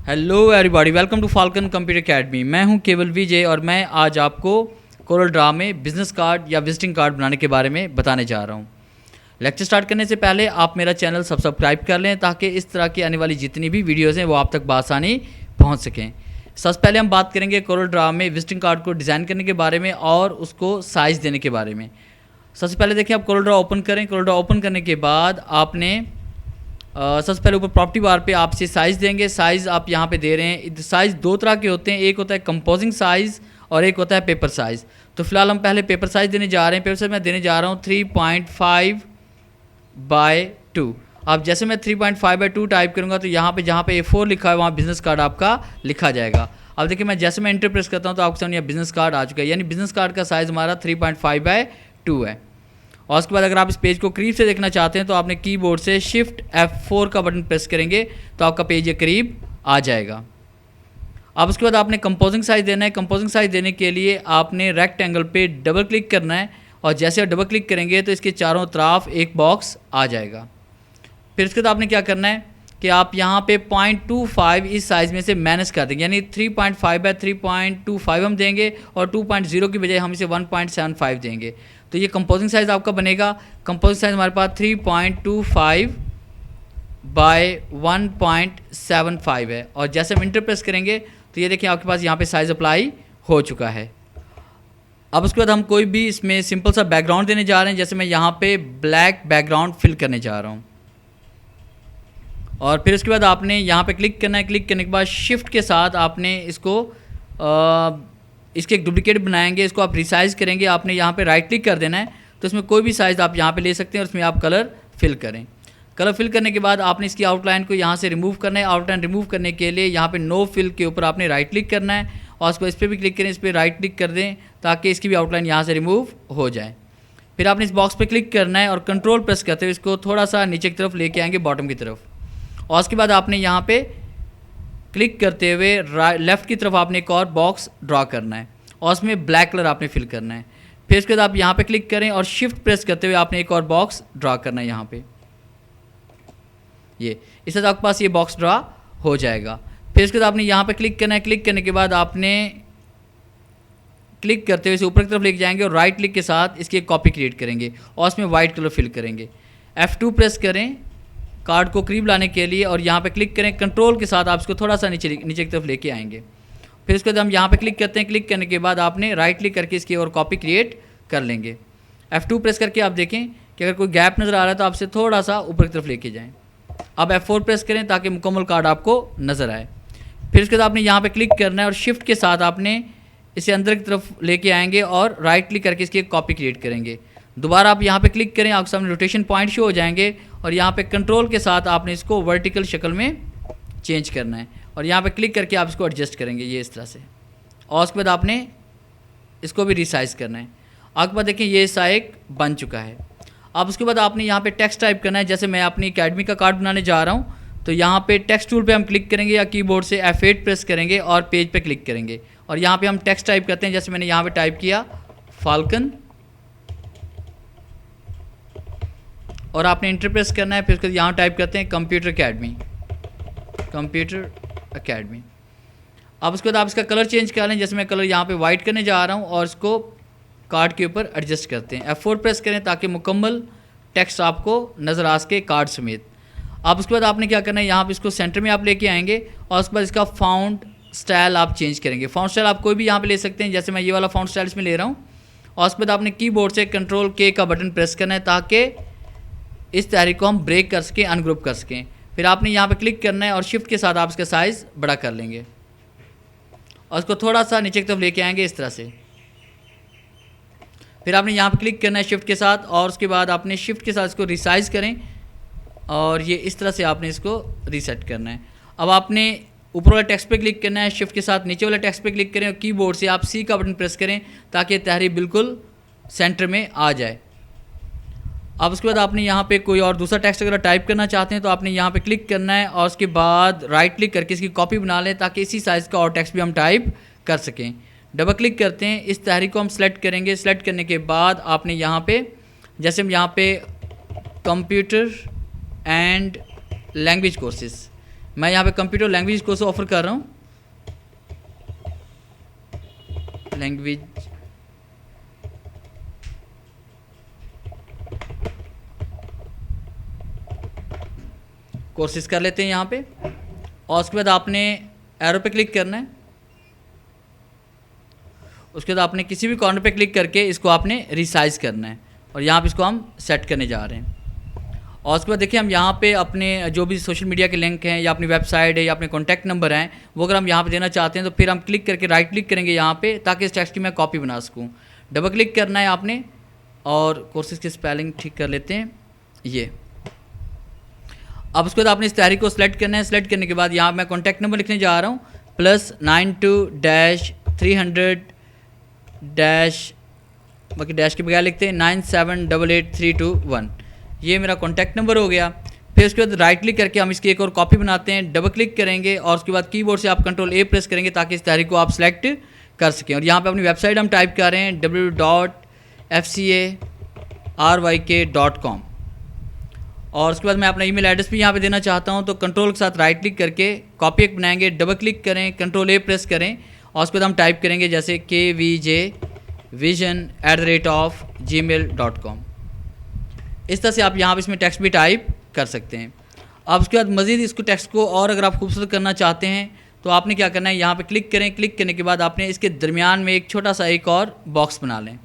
Hello everybody, welcome to Falcon Computer Academy. मैं हूं केवल विजय और मैं आज आपको कोरल ड्रा में बिजनेस कार्ड या विजिटिंग कार्ड बनाने के बारे में बताने जा रहा हूं। लेक्चर स्टार्ट करने से पहले आप मेरा चैनल सब्सक्राइब कर लें ताकि इस तरह की आने वाली जितनी भी वीडियोज़ हैं वो आप तक बआसानी पहुँच सकें। सबसे पहले हम बात करेंगे कोरल ड्रा में विजिटिंग कार्ड को डिज़ाइन करने के बारे में और उसको साइज़ देने के बारे में। सबसे पहले देखिए, आप कोरल ड्रा ओपन करें। कोरल ड्रा ओपन करने के बाद आपने सबसे पहले ऊपर प्रॉपर्टी बार पे आपसे साइज़ देंगे। साइज़ आप यहाँ पे दे रहे हैं। साइज़ दो तरह के होते हैं, एक होता है कंपोजिंग साइज़ और एक होता है पेपर साइज़। तो फिलहाल हम पहले पेपर साइज़ देने जा रहे हैं। पेपर साइज़ मैं देने जा रहा हूँ 3.5/2। अब जैसे मैं 3.5/2 टाइप करूँगा तो यहाँ पे जहाँ पे A4 लिखा है वहाँ बिजनेस कार्ड आपका लिखा जाएगा। अब देखिए, मैं जैसे मैं एंटर प्रेस करता हूँ तो आपके सामने बिजनेस कार्ड आ चुका है, यानी बिजनेस कार्ड का साइज़ हमारा 3.5/2 है। और उसके बाद अगर आप इस पेज को करीब से देखना चाहते हैं तो आपने कीबोर्ड से शिफ्ट F4 का बटन प्रेस करेंगे तो आपका पेज ये करीब आ जाएगा। अब उसके बाद आपने कंपोजिंग साइज़ देना है। कंपोजिंग साइज़ देने के लिए आपने रेक्टेंगल पे डबल क्लिक करना है और जैसे आप डबल क्लिक करेंगे तो इसके चारों तरफ एक बॉक्स आ जाएगा। फिर इसके बाद आपने क्या करना है कि आप यहाँ पे 0.25 इस साइज़ में से माइनस कर देंगे, यानी 3.5/3.25 हम देंगे और 2.0 की बजाय हम इसे 1.75 देंगे। तो ये कंपोजिंग साइज़ आपका बनेगा। कंपोजिंग साइज़ हमारे पास 3.25/1.75 है और जैसे हम इंटर प्रेस करेंगे तो ये देखिए आपके पास यहाँ पे साइज़ अप्लाई हो चुका है। अब उसके बाद हम कोई भी इसमें सिंपल सा बैकग्राउंड देने जा रहे हैं। जैसे मैं यहाँ पे ब्लैक बैकग्राउंड फिल करने जा रहा हूँ और फिर उसके बाद आपने यहाँ पे क्लिक करना है। क्लिक करने के बाद शिफ्ट के साथ आपने इसको इसके एक डुप्लीकेट बनाएंगे, इसको आप रिसाइज़ करेंगे। आपने यहाँ पे राइट क्लिक कर देना है तो इसमें कोई भी साइज़ आप यहाँ पे ले सकते हैं और इसमें आप कलर फिल करें। कलर फिल करने के बाद आपने इसकी आउटलाइन को यहाँ से रिमूव करना है। आउटलाइन रिमूव करने के लिए यहाँ पे नो फिल के ऊपर आपने राइट क्लिक करना है और उसको इस पर भी क्लिक करें, इस पर राइट क्लिक कर दें ताकि इसकी भी आउटलाइन यहाँ से रिमूव हो जाए। फिर आपने इस बॉक्स पर क्लिक करना है और कंट्रोल प्रेस करते हुए इसको थोड़ा सा नीचे की तरफ लेके आएंगे, बॉटम की तरफ। और उसके बाद आपने यहाँ पे क्लिक करते हुए लेफ़्ट की तरफ आपने एक और बॉक्स ड्रा करना है और उसमें ब्लैक कलर आपने फिल करना है। फिर उसके बाद आप यहाँ पे क्लिक करें और शिफ्ट प्रेस करते हुए आपने एक और बॉक्स ड्रा करना है यहाँ पे। ये इस तरह आपके पास ये बॉक्स ड्रा हो जाएगा। फिर उसके बाद आपने यहाँ पे क्लिक करना है। क्लिक करने के बाद आपने क्लिक करते हुए इसे ऊपर की तरफ लेके जाएंगे और राइट क्लिक के साथ इसकी एक कॉपी क्रिएट करेंगे और उसमें वाइट कलर फिल करेंगे। F2 प्रेस करें कार्ड को करीब लाने के लिए और यहाँ पे क्लिक करें। कंट्रोल के साथ आप इसको थोड़ा सा नीचे की तरफ लेके आएंगे। फिर इसके बाद हम यहाँ पे क्लिक करते हैं। क्लिक करने के बाद आपने राइट क्लिक करके इसकी और कॉपी क्रिएट कर लेंगे। F2 प्रेस करके आप देखें कि अगर कोई गैप नज़र आ रहा है तो आपसे थोड़ा सा ऊपर की तरफ लेके जाएँ। अब F4 प्रेस करें ताकि मुकम्मल कार्ड आपको नज़र आए। फिर इसके बाद आपने यहाँ पर क्लिक करना है और शिफ्ट के साथ आपने इसे अंदर की तरफ लेके आएंगे और राइट क्लिक करके इसकी एक कॉपी क्रिएट करेंगे। दोबारा आप यहाँ पे क्लिक करें, आपके सामने रोटेशन पॉइंट शो हो जाएंगे और यहाँ पे कंट्रोल के साथ आपने इसको वर्टिकल शक्ल में चेंज करना है और यहाँ पे क्लिक करके आप इसको एडजस्ट करेंगे ये इस तरह से। और उसके बाद आपने इसको भी रिसाइज़ करना है। आपके बाद देखिए ये सा एक बन चुका है। अब उसके बाद आपने यहाँ पे टेक्स्ट टाइप करना है। जैसे मैं अपनी एकेडमी का कार्ड बनाने जा रहा हूँ तो यहाँ पे टेक्स्ट टूल पे हम क्लिक करेंगे या कीबोर्ड से F8 प्रेस करेंगे और पेज पे क्लिक करेंगे और यहाँ पे हम टेक्स्ट टाइप करते हैं। जैसे मैंने यहाँ पे टाइप किया फाल्कन और आपने इंटर प्रेस करना है। फिर उसके यहाँ टाइप करते हैं कंप्यूटर एकेडमी। अब उसके बाद आप इसका कलर चेंज कर लें। जैसे मैं कलर यहाँ पे वाइट करने जा रहा हूँ और इसको कार्ड के ऊपर एडजस्ट करते हैं। F4 प्रेस करें ताकि मुकम्मल टेक्स्ट आपको नज़र आ सके कार्ड समेत। अब उसके बाद आपने क्या करना है, यहाँ पे इसको सेंटर में आप लेके आएंगे और उसके बाद इसका फाउंट स्टाइल आप चेंज करेंगे। फाउंट स्टाइल आप कोई भी यहाँ पे ले सकते हैं। जैसे मैं ये वाला फाउंट स्टाइल इसमें ले रहा हूँ और उसके बाद आपने कीबोर्ड से Ctrl+K का बटन प्रेस करना है ताकि इस तहरीक को हम ब्रेक कर सकें, अनग्रुप कर सकें। फिर आपने यहाँ पे क्लिक करना है और शिफ्ट के साथ आप इसका साइज़ बड़ा कर लेंगे और इसको थोड़ा सा नीचे की तरफ लेके आएंगे इस तरह से। फिर आपने यहाँ पे क्लिक करना है शिफ्ट के साथ और उसके बाद आपने शिफ्ट के साथ इसको रिसाइज़ करें और ये इस तरह से आपने इसको रीसेट करना है। अब आपने ऊपर वाले टेक्स्ट पे क्लिक करना है, शिफ्ट के साथ नीचे वाले टेक्स्ट पे क्लिक करें और कीबोर्ड से आप C का बटन प्रेस करें ताकि तहरीर बिल्कुल सेंटर में आ जाए। अब उसके बाद आपने यहाँ पे कोई और दूसरा टेक्स्ट अगर टाइप करना चाहते हैं तो आपने यहाँ पे क्लिक करना है और उसके बाद राइट क्लिक करके इसकी कॉपी बना लें ताकि इसी साइज़ का और टेक्स्ट भी हम टाइप कर सकें। डबल क्लिक करते हैं, इस तहरीर को हम सेलेक्ट करेंगे। सेलेक्ट करने के बाद आपने यहाँ पे जैसे हम यहाँ पे कंप्यूटर एंड लैंग्वेज कोर्सेज मैं यहाँ पे कंप्यूटर लैंग्वेज कोर्स ऑफर कर रहा हूँ, लैंग्वेज कोर्सेज कर लेते हैं यहाँ पे। और उसके बाद आपने एरो पे क्लिक करना है, उसके बाद आपने किसी भी कॉर्नर पे क्लिक करके इसको आपने रिसाइज करना है और यहाँ पे इसको हम सेट करने जा रहे हैं। और उसके बाद देखिए हम यहाँ पे अपने जो भी सोशल मीडिया के लिंक हैं या अपनी वेबसाइट है या अपने कॉन्टैक्ट नंबर हैं वो अगर हम यहाँ पे देना चाहते हैं तो फिर हम क्लिक करके राइट क्लिक करेंगे यहाँ पे, ताकि इस टेक्स्ट की मैं कॉपी बना सकूँ। डबल क्लिक करना है आपने और कोर्सेज की स्पेलिंग ठीक कर लेते हैं ये। अब उसके बाद आपने इस तहरीक को सिलेक्ट करना है। सिलेक्ट करने के बाद यहाँ मैं कॉन्टैक्ट नंबर लिखने जा रहा हूँ +92-300- बाकी डैश के बगैर लिखते हैं 97888321। ये मेरा कॉन्टैक्ट नंबर हो गया। फिर उसके बाद राइट क्लिक करके हम इसकी एक और कॉपी बनाते हैं। डबल क्लिक करेंगे और उसके बाद कीबोर्ड से आप Ctrl+A प्रेस करेंगे ताकि इस तहरीक को आप सिलेक्ट कर सकें। और यहाँ पे अपनी वेबसाइट हम टाइप कर रहे हैं www.fcaryk.com। और उसके बाद मैं अपना ईमेल एड्रेस भी यहाँ पे देना चाहता हूँ, तो कंट्रोल के साथ राइट क्लिक करके कॉपी एक बनाएंगे, डबल क्लिक करें, Ctrl+A प्रेस करें और उसके बाद हम टाइप करेंगे जैसे kvjvision@gmail.com। इस तरह से आप यहाँ पे इसमें टेक्स्ट भी टाइप कर सकते हैं। अब उसके बाद मज़ीद इसको टेक्स्ट को और अगर आप खूबसूरत करना चाहते हैं तो आपने क्या करना है, यहाँ पे क्लिक करें। क्लिक करने के बाद आपने इसके दरमियान में एक छोटा सा एक और बॉक्स बना लें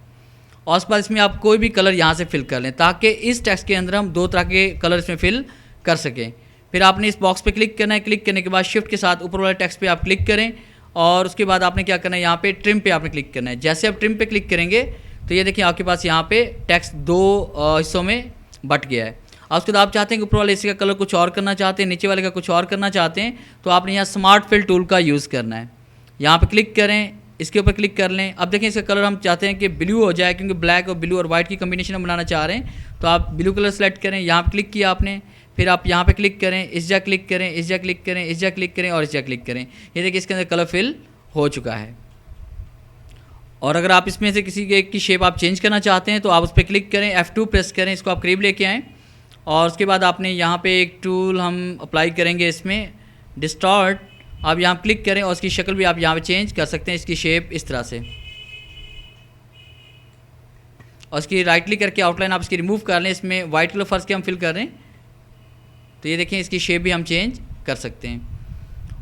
और उसके बाद इसमें आप कोई भी कलर यहाँ से फिल कर लें ताकि इस टेक्स्ट के अंदर हम दो तरह के कलर इसमें फिल कर सकें। फिर आपने इस बॉक्स पे क्लिक करना है। क्लिक करने के बाद शिफ्ट के साथ ऊपर वाले टेक्स्ट पे आप क्लिक करें और उसके बाद आपने क्या करना है, यहाँ पे ट्रिम पे आपने क्लिक करना है। जैसे आप ट्रिम पे क्लिक करेंगे तो ये देखिए आपके पास यहाँ पे टेक्स्ट दो हिस्सों में बट गया है। और उसके बाद आप चाहते हैं कि ऊपर वाले हिस्से का कलर कुछ और करना चाहते हैं, नीचे वाले का कुछ और करना चाहते हैं, तो आपने यहाँ स्मार्ट फिल टूल का यूज़ करना है। यहाँ पे क्लिक करें, इसके ऊपर क्लिक कर लें। अब देखें इसका कलर हम चाहते हैं कि ब्लू हो जाए क्योंकि ब्लैक और ब्लू और वाइट की कम्बिनेशन हम बनाना चाह रहे हैं, तो आप ब्लू कलर सेलेक्ट करें। यहाँ पे क्लिक किया आपने, फिर आप यहाँ पे क्लिक करें, इस जगह क्लिक करें, इस जगह क्लिक करें, इस जगह क्लिक करें और इस जगह क्लिक करें। ये देखिए इसके अंदर कलर फिल हो चुका है। और अगर आप इसमें से किसी एक की शेप आप चेंज करना चाहते हैं तो आप उस पर क्लिक करें, F2 प्रेस करें, इसको आप करीब लेके आएँ और उसके बाद आपने यहाँ पे एक टूल हम अप्लाई करेंगे इसमें, डिस्टॉर्ट। आप यहाँ क्लिक करें और उसकी शक्ल भी आप यहाँ पे चेंज कर सकते हैं, इसकी शेप इस तरह से। और इसकी राइट क्लिक करके आउटलाइन आप इसकी रिमूव कर लें। इसमें वाइट कलर फर्स्ट के हम फिल कर रहे हैं, तो ये देखें इसकी शेप भी हम चेंज कर सकते हैं।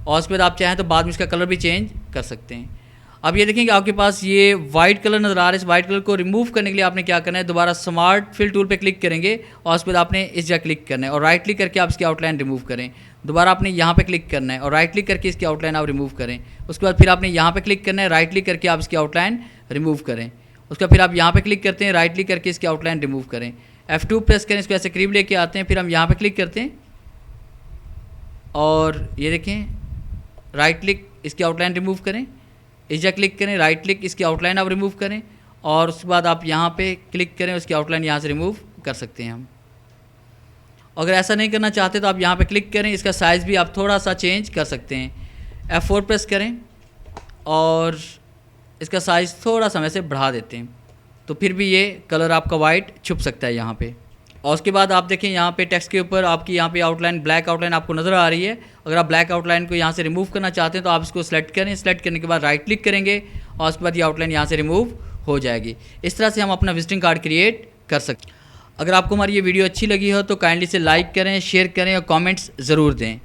और उसके बाद आप चाहें तो बाद में इसका कलर भी चेंज कर सकते हैं। अब ये देखें कि आपके पास ये वाइट कलर नज़र आ रहा है। इस वाइट कलर को रिमूव करने के लिए आपने क्या करना है, दोबारा स्मार्ट फिल टूल पे क्लिक करेंगे और उसके बाद आपने इस जगह क्लिक करना है और राइट क्लिक करके आप इसकी आउटलाइन रिमूव करें। दोबारा आपने यहाँ पे क्लिक करना है और राइट क्लिक करके इसकी आउटलाइन आप रिमूव करें। उसके बाद फिर आपने यहाँ पे क्लिक करना है, राइट क्लिक करके आप इसकी आउटलाइन रिमूव करें। उसके बाद फिर आप यहाँ पे क्लिक करते हैं, राइट क्लिक करके इसकी आउटलाइन रिमूव करें। F2 प्रेस करें, इसको ऐसे करीब लेके आते हैं, फिर हम यहाँ पे क्लिक करते हैं और ये देखें राइट क्लिक, इसकी आउटलाइन रिमूव करें, इस जगह क्लिक करें, राइट क्लिक, इसकी आउटलाइन आप रिमूव करें और उसके बाद आप यहाँ पे क्लिक करें, उसकी आउटलाइन यहाँ से रिमूव कर सकते हैं हम। अगर ऐसा नहीं करना चाहते तो आप यहाँ पे क्लिक करें, इसका साइज़ भी आप थोड़ा सा चेंज कर सकते हैं। F4 प्रेस करें और इसका साइज़ थोड़ा सा वैसे बढ़ा देते हैं, तो फिर भी ये कलर आपका वाइट छुप सकता है यहाँ पे। और उसके बाद आप देखें यहाँ पे टेक्स्ट के ऊपर आपकी यहाँ पे आउटलाइन, ब्लैक आउटलाइन आपको नज़र आ रही है। अगर आप ब्लैक आउटलाइन को यहाँ से रिमूव करना चाहते हैं तो आप इसको सेलेक्ट करें। सेलेक्ट करने के बाद राइट क्लिक करेंगे और उसके बाद ये आउटलाइन यहाँ से रिमूव हो जाएगी। इस तरह से हम अपना विजिटिंग कार्ड क्रिएट कर सकते हैं। अगर आपको हमारी ये वीडियो अच्छी लगी हो तो काइंडली से लाइक करें, शेयर करें और कमेंट्स ज़रूर दें।